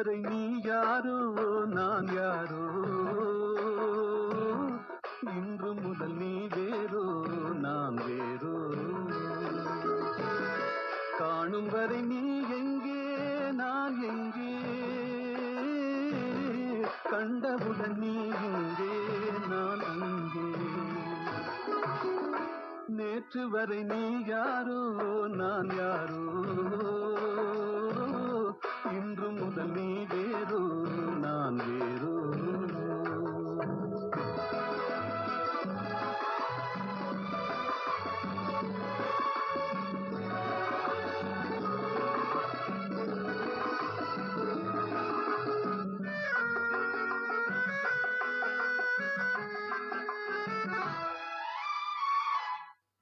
வரை நீ யாரோ நான் யாரோ, இன்று முதல் நீ வேறோ நான் வேறோ. காணும் வரை நீ எங்கே நான் எங்கே, கண்டவுடன் நீ எங்கே நான் அங்கே. நேற்று வரை நீ யாரோ நான் யாரோ, இன்று முதல் நீ வேறோ நான் வேறோ.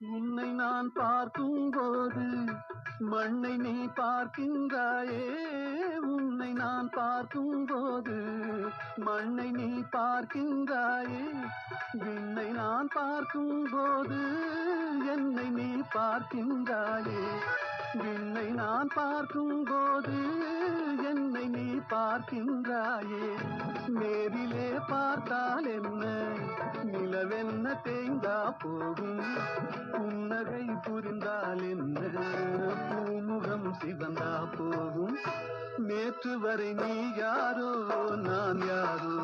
உன்னை நான் பார்க்கும் போது மண்ணை நீ பார்க்கின்றாயே, உன்னை நான் பார்க்கும் போது மண்ணை நீ பார்க்கின்றாயே. விண்ணை நான் பார்க்கும் போது என்னை நீ பார்க்கின்றாயே, விண்ணை நான் பார்க்கும் போது என்னை நீ பார்க்கின்றாயே. நேரிலே பார்த்தால் என்ன, நிலவென்ன தேய்ந்தா போகும், புன்னகை புரிந்தால் என்ன, பூமுகம் சிவந்தா போகும். நேற்று வரை நீ யாரோ நான் யாரோ,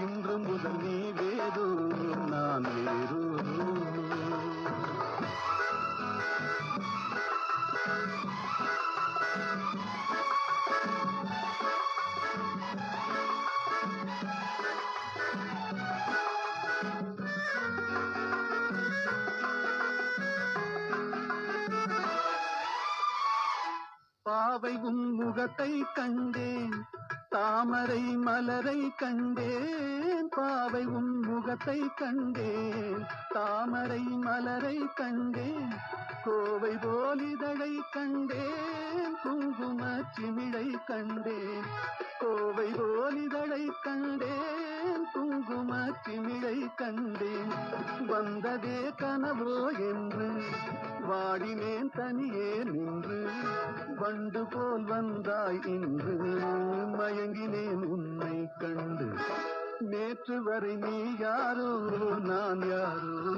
இன்று முதல் நீ வேறோ நான் வேறோ. பாவை உன் முகத்தை கண்டேன், தாமரை மலரை கண்டேன். பாவை உன் முகத்தை கண்டேன், தாமரை மலரை கண்டேன். கோவை போலிதழை கண்டேன், குங்கும சிமிழை கண்டேன். கோவை போலிதழை கண்டேன், குங்கும சிமிழை கண்டேன். வந்ததே கனவோ என்று வாடினேன் தனியே நின்று, வண்டு போல் வந்தாய் இன்று மயங்கினேன் உன்னை கண்டு. நேற்று வரை நீ யாரோ நான் யாரோ,